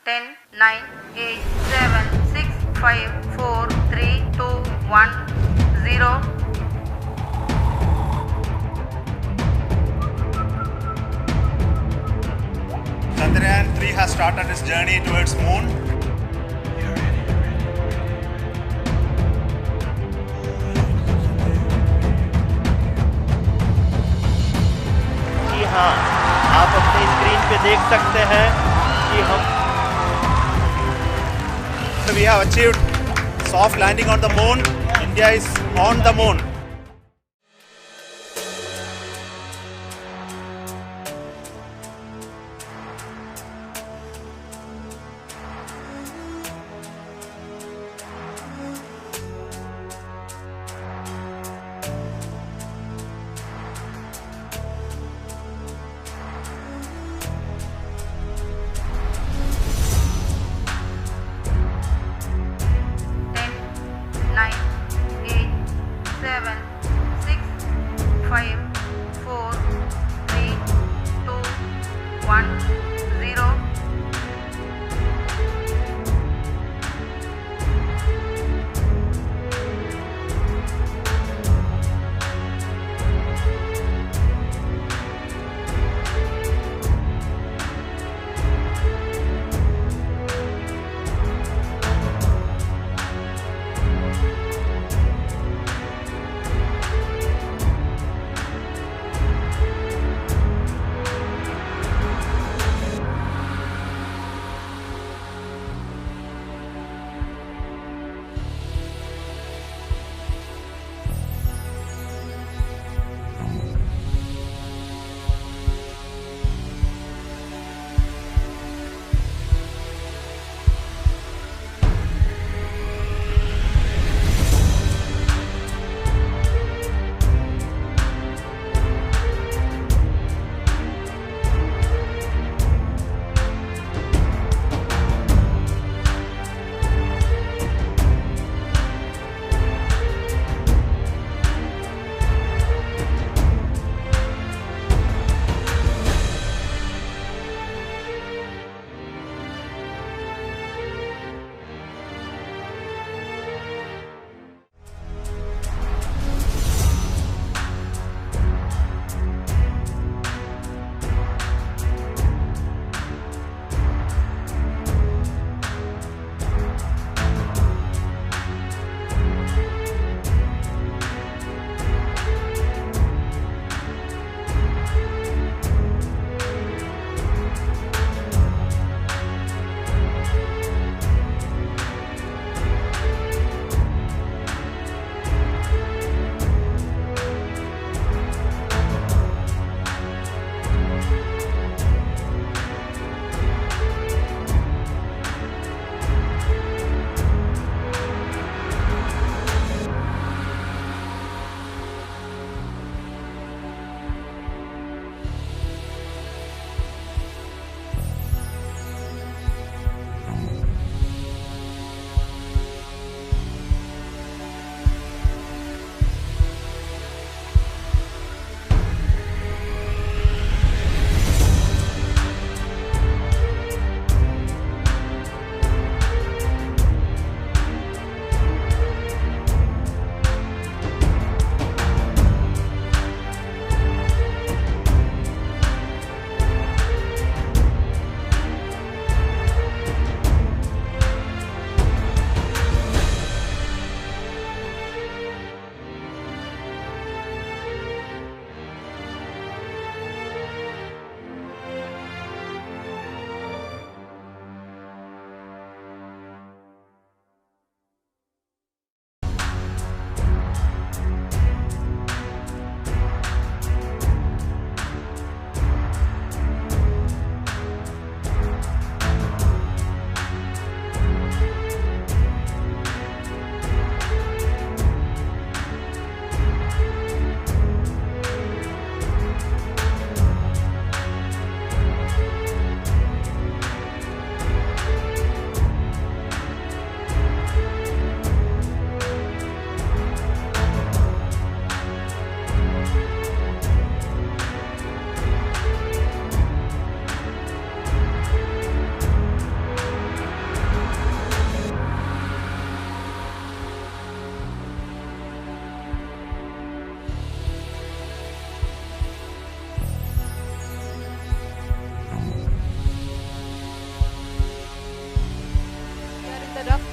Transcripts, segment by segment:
10, 9, 8, 7, 6, 5, 4, 3, 2, 1, 0. Chandrayaan 3 has started its journey towards moon. जी हाँ, आप अपनी स्क्रीन पे देख सकते हैं कि हम We have achieved soft landing on the moon. India is on the moon. Nine, 8, 7,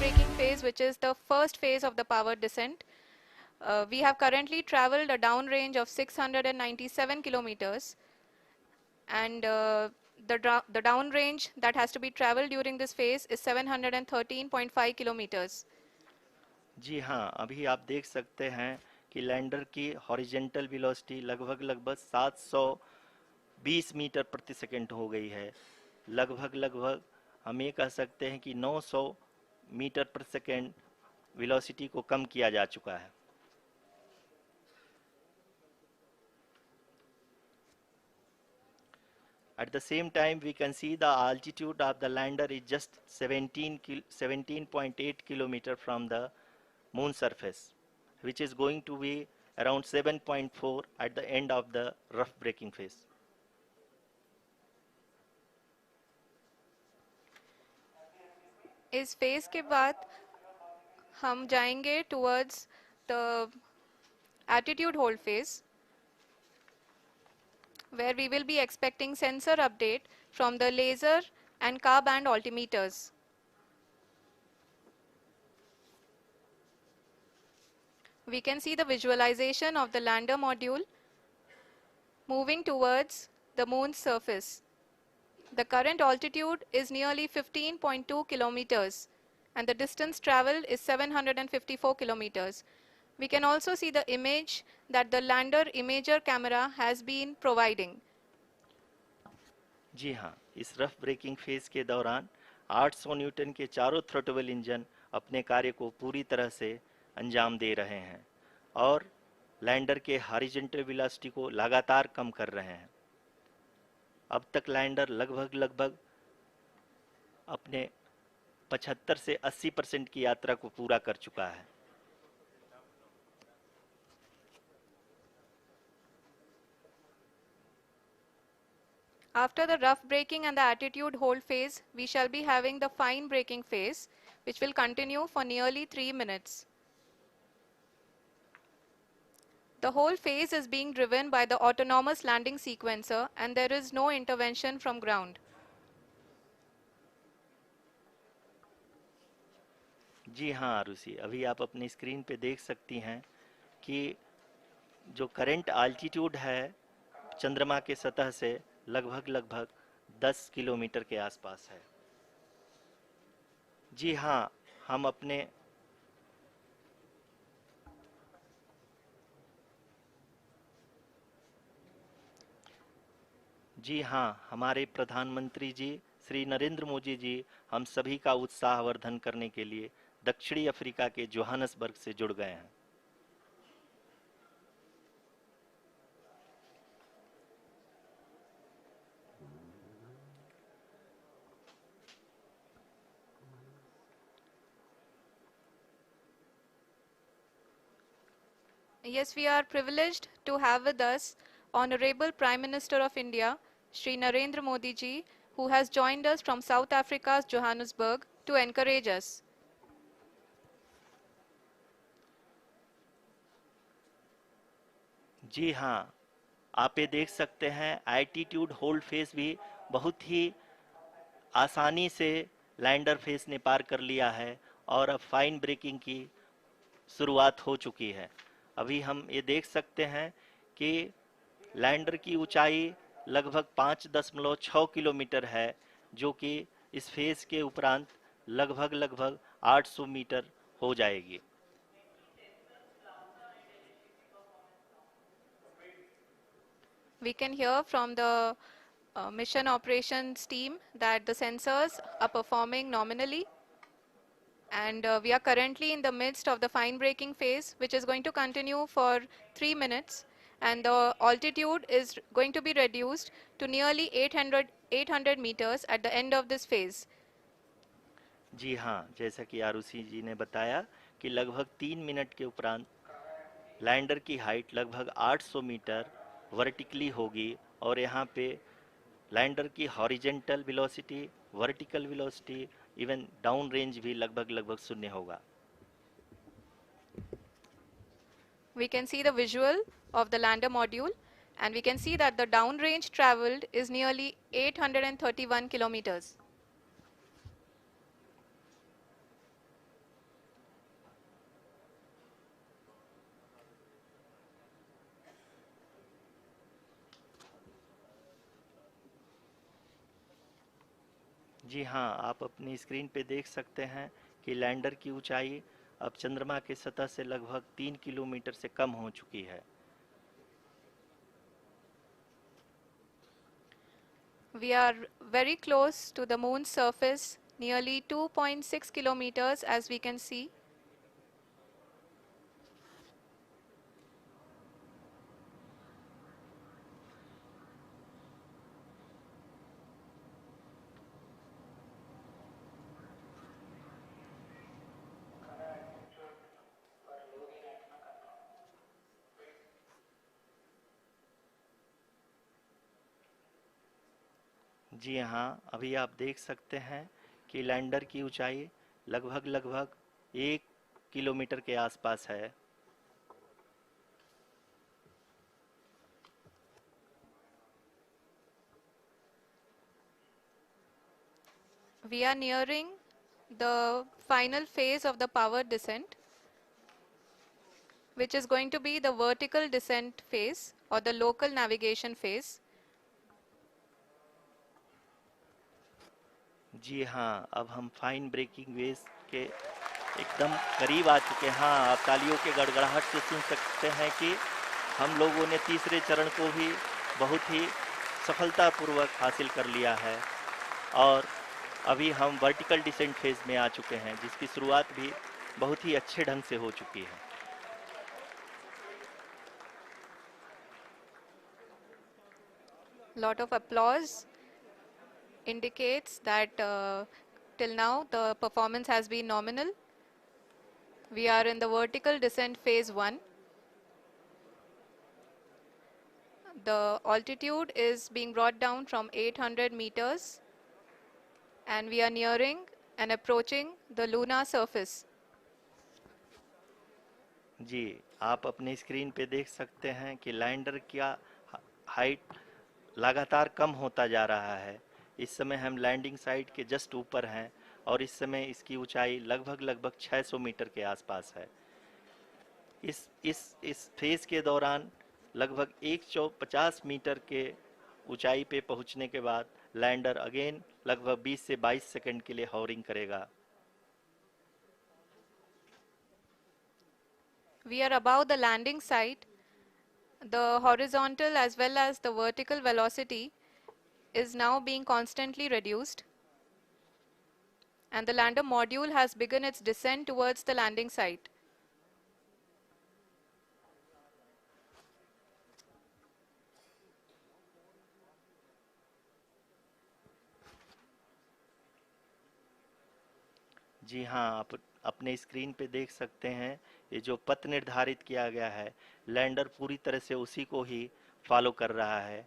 braking phase, which is the first phase of the powered descent. We have currently traveled a downrange of 697 kilometers, and the downrange that has to be traveled during this phase is 713.5 kilometers. जी हाँ, अभी आप देख सकते हैं कि lander की horizontal velocity लगभग 720 metre प्रति सेकंड हो गई है। लगभग हम ये कह सकते हैं कि 900 मीटर प्रति सेकंड वेलोसिटी को कम किया जा चुका है। At the same time, we can see the altitude of the lander is just 17.8 kilometer from the moon surface, which is going to be around 7.4 at the end of the rough braking phase. इस phase के बाद हम जाएंगे towards the attitude hold phase, where we will be expecting sensor update from the laser and car band altimeters. We can see the visualization of the lander module moving towards the moon's surface. The current altitude is nearly 15.2 kilometers and the distance traveled is 754 kilometers. We can also see the image that the lander imager camera has been providing. जी हाँ, इस rough breaking phase के दौरान 800 Newton के चारों throttle engine अपने कार्य को पूरी तरह से अंजाम दे रहे हैं और लैंडर के हॉरिजॉन्टल वेलोसिटी को लगातार कम कर रहे हैं। अब तक लैंडर लगभग अपने 75 से 80% की यात्रा को पूरा कर चुका है। After the rough braking and the attitude hold phase, we shall be having the fine braking phase, which will continue for nearly 3 minutes. The whole phase is being driven by the autonomous landing sequencer and there is no intervention from ground. जी हाँ आरुषि, अभी आप अपनी screen पे देख सकती हैं कि जो करंट आल्टीट्यूड है चंद्रमा के सतह से लगभग 10 किलोमीटर के आसपास है। जी हाँ, हमारे प्रधानमंत्री जी श्री नरेंद्र मोदी जी हम सभी का उत्साहवर्धन करने के लिए दक्षिणी अफ्रीका के जोहानसबर्ग से जुड़ गए हैं। Yes, we are privileged to have with us Honorable Prime Minister of India, Shri Narendra Modi ji, who has joined us from South Africa's Johannesburg to encourage us. जी हाँ, आप ये देख सकते हैं एल्टीट्यूड होल्ड फेज भी बहुत ही आसानी से लैंडर फेज ने पार कर लिया है और अब फाइन ब्रेकिंग की शुरुआत हो चुकी है। अभी हम ये देख सकते हैं कि लैंडर की ऊंचाई लगभग 5.6 किलोमीटर है, जो कि इस फेज के उपरांत लगभग 800 मीटर हो जाएगी। We can hear from the mission operations team that the sensors are performing nominally, and we are currently in the midst of the fine braking phase, which is going to continue for 3 minutes, and the altitude is going to be reduced to nearly 800 meters at the end of this phase. जी हाँ, जैसा कि आरुषि जी ने बताया कि लगभग 3 minute के उपरांत lander की हाइट लगभग 800 मीटर वर्टिकली होगी और यहाँ पे लैंडर की horizontal velocity, vertical velocity, even down range भी लगभग शून्य होगा। We can see the visual of the lander module and we can see that the down range traveled is nearly 831 kilometers. जी हाँ, आप अपनी स्क्रीन पे देख सकते हैं कि लैंडर की ऊंचाई अब चंद्रमा के सतह से लगभग 3 किलोमीटर से कम हो चुकी है। We are very close to the moon's surface, nearly 2.6 kilometers as we can see. जी हाँ, अभी आप देख सकते हैं कि लैंडर की ऊंचाई लगभग 1 किलोमीटर के आसपास है। We are nearing the final phase of the power descent, which is going to be the vertical descent phase or the local navigation phase. जी हाँ, अब हम फाइन ब्रेकिंग वेव्स के एकदम करीब आ चुके हैं। हाँ, आप तालियों के गड़गड़ाहट से सुन सकते हैं कि हम लोगों ने तीसरे चरण को भी बहुत ही सफलतापूर्वक हासिल कर लिया है और अभी हम वर्टिकल डिसेंट फेज में आ चुके हैं, जिसकी शुरुआत भी बहुत ही अच्छे ढंग से हो चुकी है। Lot of applause indicates that till now the performance has been nominal. We are in the vertical descent phase 1. The altitude is being brought down from 800 meters and we are nearing and approaching the lunar surface. जी, आप अपने screen पे देख सकते हैं कि lander का height लगातार कम होता जा रहा है। इस समय हम लैंडिंग साइट के जस्ट ऊपर हैं और इस समय इसकी ऊंचाई लगभग 600 मीटर के आसपास है। इस फेज के दौरान लगभग 150 मीटर के ऊंचाई पे पहुंचने के बाद लैंडर अगेन लगभग 20 से 22 सेकंड के लिए हॉवरिंग करेगा। We are above the landing site. The horizontal as well as the vertical velocity is now being constantly reduced. And the lander module has begun its descent towards the landing site. जी हाँ, आप अपने screen पे देख सकते हैं ये जो पथ निर्धारित किया गया है, लैंडर पूरी तरह से उसी को ही फॉलो कर रहा है।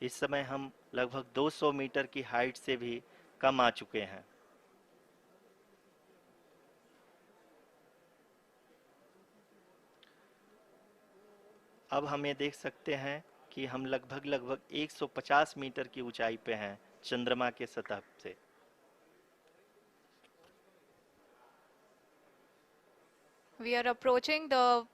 इस समय हम लगभग 200 मीटर की हाइट से भी कम आ चुके हैं। अब हम ये देख सकते हैं कि हम लगभग 150 मीटर की ऊंचाई पे हैं चंद्रमा के सतह से। We are approaching the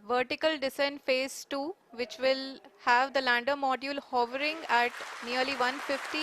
vertical descent phase 2, which will have the lander module hovering at nearly 150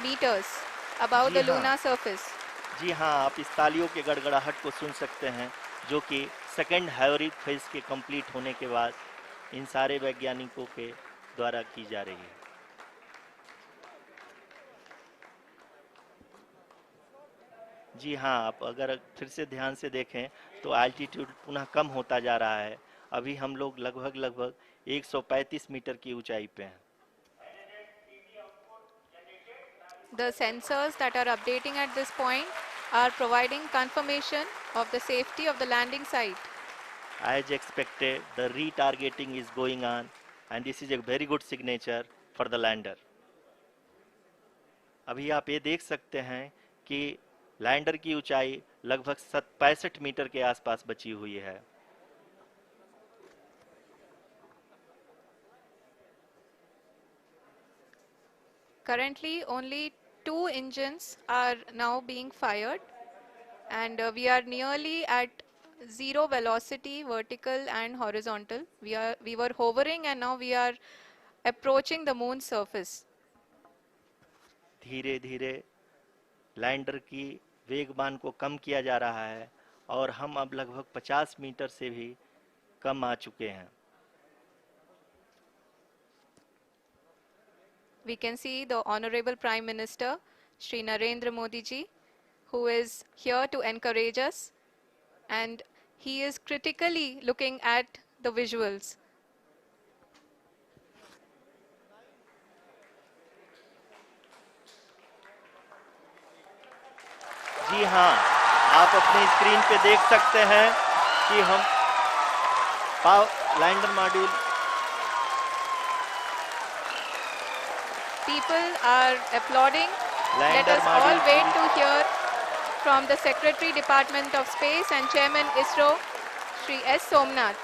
meters above ji the हाँ। lunar surface. जी हाँ, आप इस तालियों के गड़गड़ाहट को सुन सकते हैं, जो कि सेकंड हाइब्रिड फेज के कंप्लीट होने के बाद इन सारे वैज्ञानिकों के द्वारा की जा रही है। जी हाँ, आप अगर फिर से ध्यान से देखें तो एल्टीट्यूड पुनः कम होता जा रहा है। अभी हम लोग लगभग 135 मीटर की ऊंचाई पे हैं। The sensors that are updating at this point are providing confirmation of the safety of the landing site. As expected, the retargeting is going on and this is a very good signature for the lander. अभी आप ये देख सकते हैं कि lander की ऊंचाई लगभग 65 मीटर के आसपास बची हुई है। Currently, only 2 engines are now being fired, and we are nearly at zero velocity, vertical and horizontal. We were hovering, and now we are approaching the moon's surface. धीरे धीरे लैंडर की वेगमान को कम किया जा रहा है और हम अब लगभग 50 मीटर से भी कम आ चुके हैं। We can see the Honorable Prime Minister, Shri Narendra Modi ji, who is here to encourage us, and he is critically looking at the visuals. जी हाँ, आप अपनी स्क्रीन पे देख सकते हैं कि हम lander module People are applauding. Let Lander us all module wait to hear from the Secretary Department of Space and Chairman ISRO, Shri S. Somnath.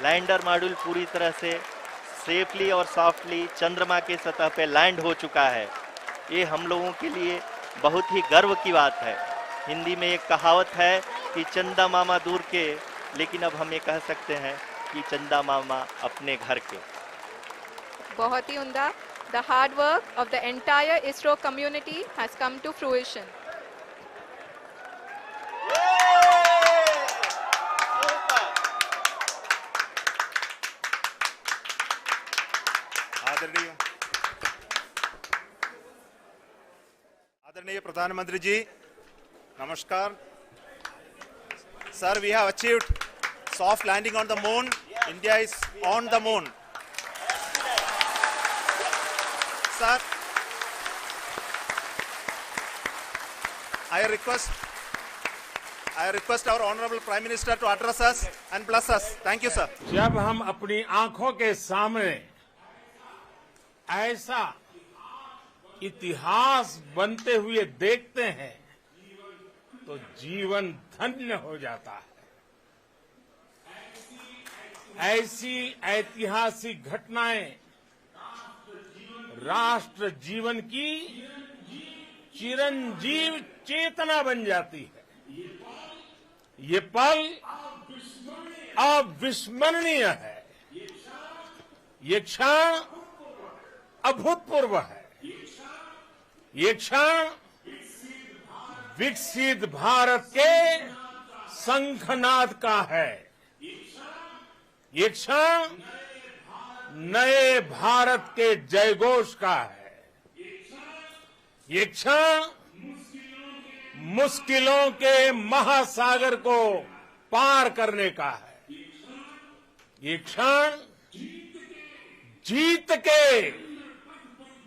Lander module पूरी तरह से सेफली और सॉफ्टली चंद्रमा के सतह पे लैंड हो चुका है। ये हम लोगों के लिए बहुत ही गर्व की बात है। हिंदी में एक कहावत है कि चंदा मामा दूर के, लेकिन अब हम ये कह सकते हैं कि चंदा मामा अपने घर के। बहुत ही उम्दा. The hard work of the entire ISRO community has come to fruition. आदरणीय प्रधानमंत्री जी, नमस्कार. Sir, we have achieved soft landing on the moon. India is on the moon. Sir, I request our Honorable Prime Minister to address us and bless us. Thank you, sir. जब हम अपनी आंखों के सामने ऐसा इतिहास बनते हुए देखते हैं तो जीवन धन्य हो जाता है। ऐसी ऐतिहासिक घटनाएं राष्ट्र जीवन की चिरंजीव चेतना बन जाती है। ये पल अविस्मरणीय है। ये क्षण अभूतपूर्व है। ये क्षण विकसित भारत के शंखनाद का है। ये क्षण नए भारत के जयघोष का है। ये क्षण मुश्किलों के महासागर को पार करने का है। ये क्षण जीत के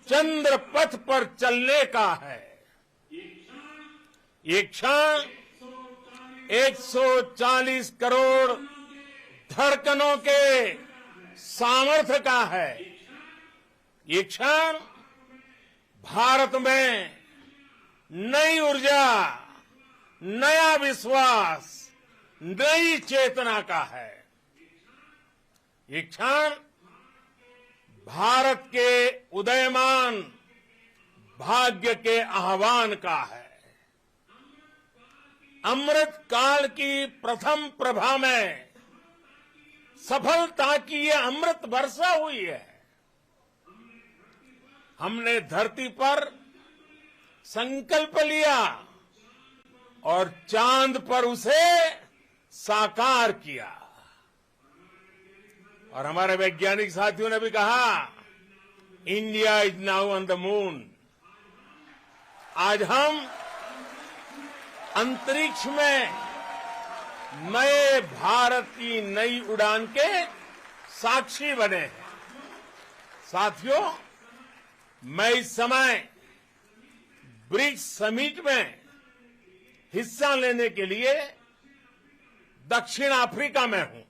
चंद्र पथ पर चलने का है। ये क्षण 140 करोड़ धड़कनों के सामर्थ्य का है। ये क्षण भारत में नई ऊर्जा, नया विश्वास, नई चेतना का है। ये क्षण भारत के उदयमान भाग्य के आह्वान का है। अमृत काल की प्रथम प्रभा में सफलता की ये अमृत वर्षा हुई है। हमने धरती पर संकल्प लिया और चांद पर उसे साकार किया। और हमारे वैज्ञानिक साथियों ने भी कहा, India is now on the moon. आज हम अंतरिक्ष में नए भारत की नई उड़ान के साक्षी बने हैं। साथियों, मैं इस समय ब्रिक्स समिट में हिस्सा लेने के लिए दक्षिण अफ्रीका में हूं,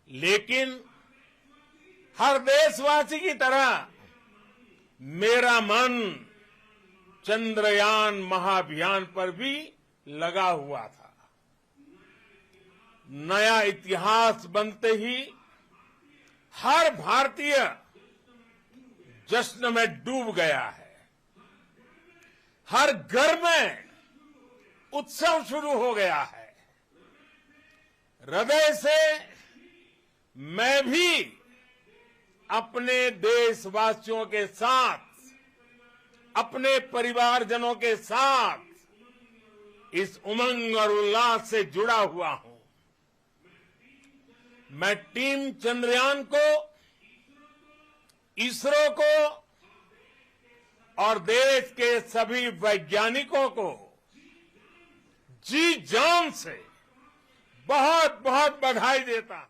लेकिन हर देशवासी की तरह मेरा मन चंद्रयान महाअभियान पर भी लगा हुआ था। नया इतिहास बनते ही हर भारतीय जश्न में डूब गया है। हर घर में उत्सव शुरू हो गया है। हृदय से मैं भी अपने देशवासियों के साथ अपने परिवारजनों के साथ इस उमंग और उल्लास से जुड़ा हुआ हूं। मैं टीम चंद्रयान को, इसरो को और देश के सभी वैज्ञानिकों को जी जान से बहुत बहुत बधाई देता हूं।